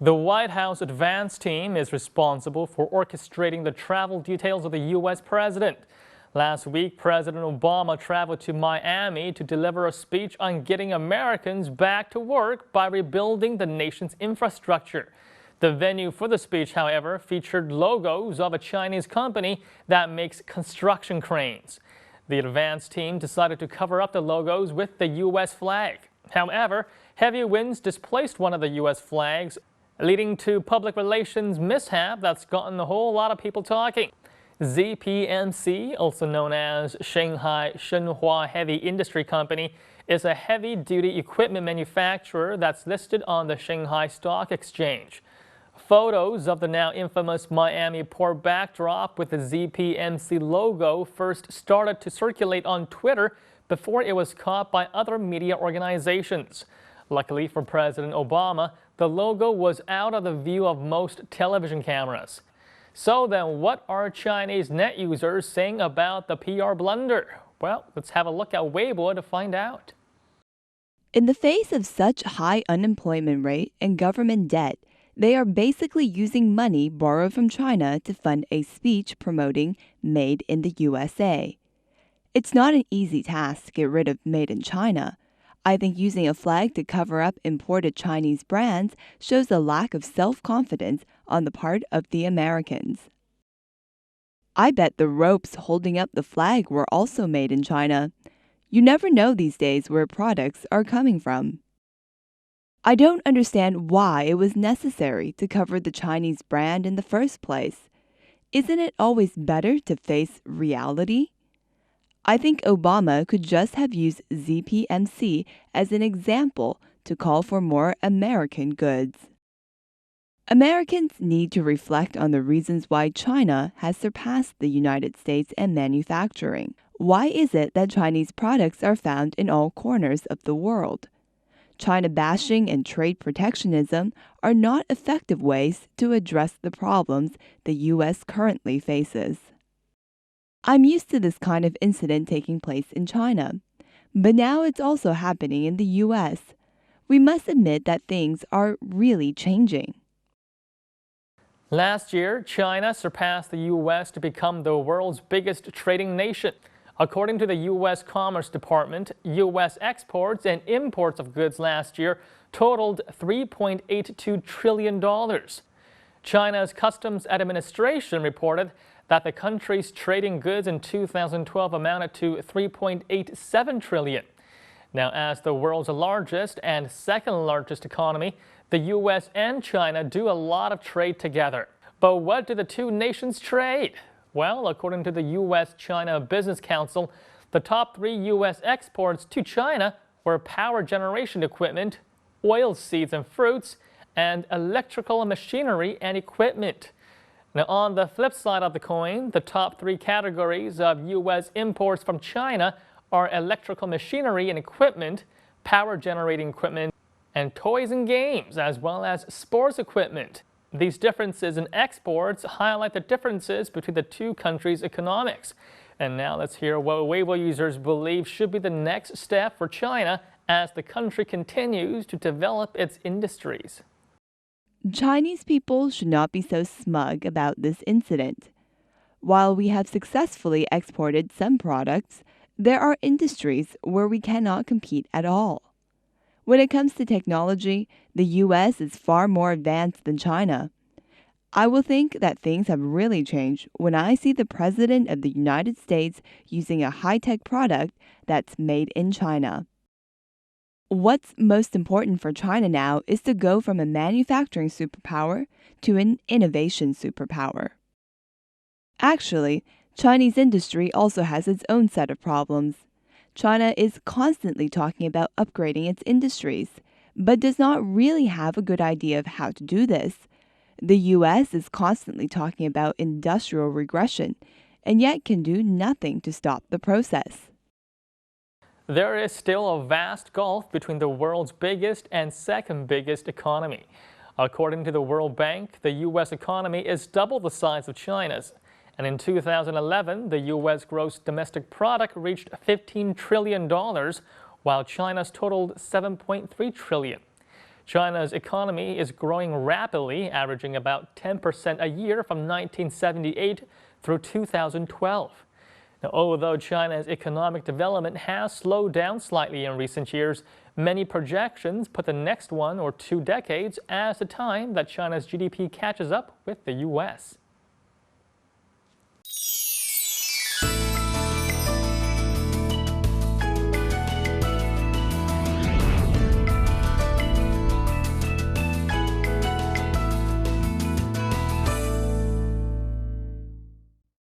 The White House advance team is responsible for orchestrating the travel details of the U.S. president. Last week, President Obama traveled to Miami to deliver a speech on getting Americans back to work by rebuilding the nation's infrastructure. The venue for the speech, however, featured logos of a Chinese company that makes construction cranes. The advance team decided to cover up the logos with the U.S. flag. However, heavy winds displaced one of the U.S. flags, leading to public relations mishap that's gotten a whole lot of people talking. ZPMC, also known as Shanghai Shenhua Heavy Industry Company, is a heavy-duty equipment manufacturer that's listed on the Shanghai Stock Exchange. Photos of the now infamous Miami port backdrop with the ZPMC logo first started to circulate on Twitter before it was caught by other media organizations. Luckily for President Obama, the logo was out of the view of most television cameras. So then, what are Chinese net users saying about the PR blunder? Well, let's have a look at Weibo to find out. In the face of such high unemployment rate and government debt, they are basically using money borrowed from China to fund a speech promoting Made in the USA. It's not an easy task to get rid of Made in China. I think using a flag to cover up imported Chinese brands shows a lack of self-confidence on the part of the Americans. I bet the ropes holding up the flag were also made in China. You never know these days where products are coming from. I don't understand why it was necessary to cover the Chinese brand in the first place. Isn't it always better to face reality? I think Obama could just have used ZPMC as an example to call for more American goods. Americans need to reflect on the reasons why China has surpassed the United States in manufacturing. Why is it that Chinese products are found in all corners of the world? China bashing and trade protectionism are not effective ways to address the problems the U.S. currently faces. I'm used to this kind of incident taking place in China, but now it's also happening in the U.S. We must admit that things are really changing. Last year, China surpassed the U.S. to become the world's biggest trading nation. According to the U.S. Commerce Department, U.S. exports and imports of goods last year totaled $3.82 trillion. China's Customs Administration reported that the country's trading goods in 2012 amounted to $3.87 trillion. Now, as the world's largest and second largest economy, the U.S. and China do a lot of trade together. But what do the two nations trade? Well, according to the US-China Business Council, the top 3 U.S. exports to China were power generation equipment, oil seeds and fruits, and electrical machinery and equipment. Now, on the flip side of the coin, the top 3 categories of U.S. imports from China are electrical machinery and equipment, power generating equipment, and toys and games, as well as sports equipment. These differences in exports highlight the differences between the two countries' economics. And now let's hear what Weibo users believe should be the next step for China as the country continues to develop its industries. Chinese people should not be so smug about this incident. While we have successfully exported some products, there are industries where we cannot compete at all. When it comes to technology, the U.S. is far more advanced than China. I will think that things have really changed when I see the President of the United States using a high-tech product that's made in China. What's most important for China now is to go from a manufacturing superpower to an innovation superpower. Actually, Chinese industry also has its own set of problems. China is constantly talking about upgrading its industries, but does not really have a good idea of how to do this. The U.S. is constantly talking about industrial regression, and yet can do nothing to stop the process. There is still a vast gulf between the world's biggest and second biggest economy. According to the World Bank, the U.S. economy is double the size of China's. And in 2011, the U.S. gross domestic product reached $15 trillion, while China's totaled $7.3 trillion. China's economy is growing rapidly, averaging about 10% a year from 1978 through 2012. Now, although China's economic development has slowed down slightly in recent years, many projections put the next 1 or 2 decades as the time that China's GDP catches up with the U.S.